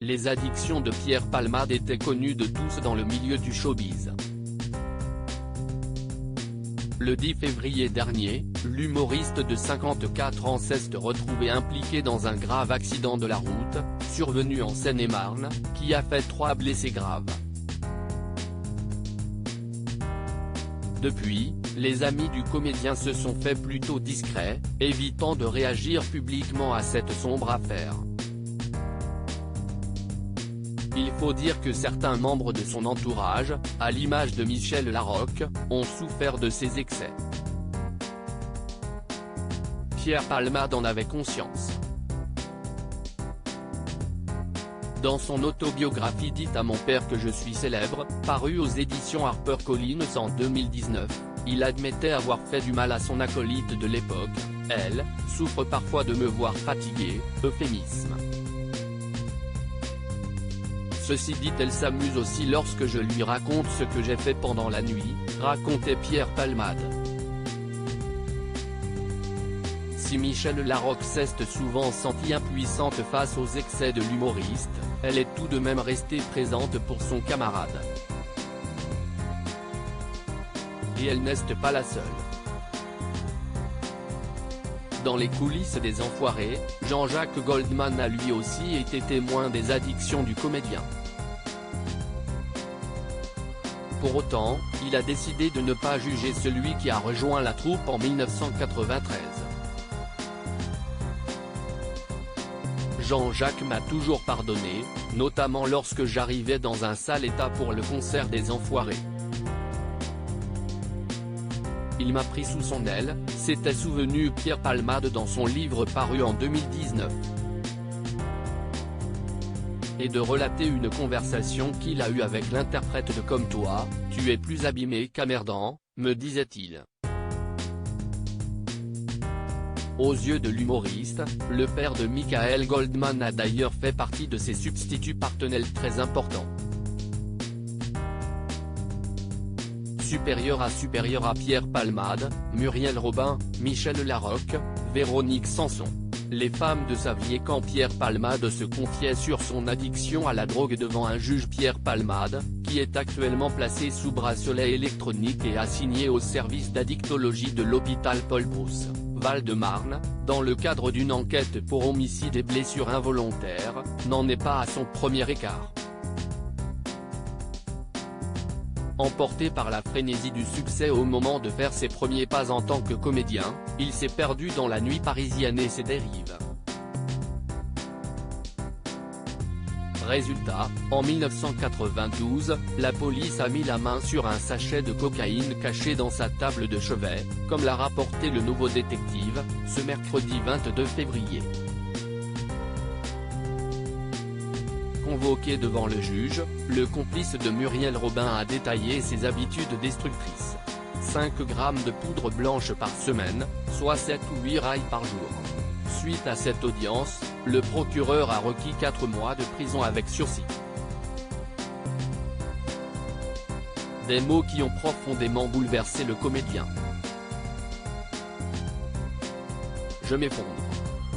les addictions de Pierre Palmade étaient connues de tous dans le milieu du showbiz. Le 10 février dernier, l'humoriste de 54 ans s'est retrouvé impliqué dans un grave accident de la route, survenu en Seine-et-Marne, qui a fait 3 blessés graves. Depuis, les amis du comédien se sont fait plutôt discrets, évitant de réagir publiquement à cette sombre affaire. Il faut dire que certains membres de son entourage, à l'image de Michel Larocque, ont souffert de ses excès. Pierre Palmade en avait conscience. Dans son autobiographie dite À mon père que je suis célèbre, parue aux éditions HarperCollins en 2019, il admettait avoir fait du mal à son acolyte de l'époque. Elle souffre parfois de me voir fatigué, euphémisme. Ceci dit, elle s'amuse aussi lorsque je lui raconte ce que j'ai fait pendant la nuit, racontait Pierre Palmade. Si Michel Larocque s'est souvent sentie impuissante face aux excès de l'humoriste, elle est tout de même restée présente pour son camarade. Et elle n'est pas la seule. Dans les coulisses des Enfoirés, Jean-Jacques Goldman a lui aussi été témoin des addictions du comédien. Pour autant, il a décidé de ne pas juger celui qui a rejoint la troupe en 1993. Jean-Jacques m'a toujours pardonné, notamment lorsque j'arrivais dans un sale état pour le concert des Enfoirés. Il m'a pris sous son aile, s'était souvenu Pierre Palmade dans son livre paru en 2019. Et de relater une conversation qu'il a eue avec l'interprète de Comme toi, tu es plus abîmé qu'emmerdant, me disait-il. Aux yeux de l'humoriste, le père de Michael Goldman a d'ailleurs fait partie de ses substituts partenaires très importants. Supérieur à Pierre Palmade, Muriel Robin, Michel Larocque, Véronique Sanson. Les femmes de sa vie. Et quand Pierre Palmade se confiait sur son addiction à la drogue devant un juge, Pierre Palmade, qui est actuellement placé sous bracelet électronique et assigné au service d'addictologie de l'hôpital Paul Brousse, Val-de-Marne, dans le cadre d'une enquête pour homicide et blessures involontaires, n'en est pas à son premier écart. Emporté par la frénésie du succès au moment de faire ses premiers pas en tant que comédien, il s'est perdu dans la nuit parisienne et ses dérives. Résultat, en 1992, la police a mis la main sur un sachet de cocaïne caché dans sa table de chevet, comme l'a rapporté le Nouveau Détective, ce mercredi 22 février. Convoqué devant le juge, le complice de Muriel Robin a détaillé ses habitudes destructrices. 5 grammes de poudre blanche par semaine, soit 7 ou 8 rails par jour. Suite à cette audience, le procureur a requis 4 mois de prison avec sursis. Des mots qui ont profondément bouleversé le comédien. Je m'effondre.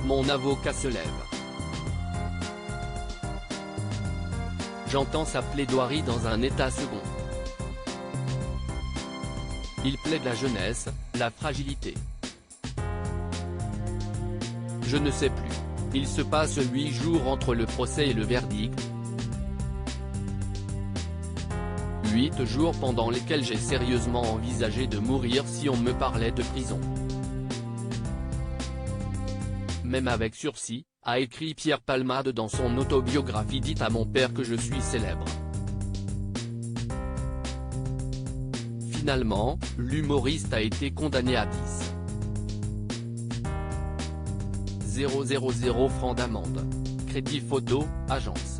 Mon avocat se lève. J'entends sa plaidoirie dans un état second. Il plaide la jeunesse, la fragilité. Je ne sais plus. Il se passe 8 jours entre le procès et le verdict. 8 jours pendant lesquels j'ai sérieusement envisagé de mourir si on me parlait de prison. Même avec sursis, a écrit Pierre Palmade dans son autobiographie dite À mon père que je suis célèbre. Finalement, l'humoriste a été condamné à 10 000 francs d'amende. Crédit photo, agence.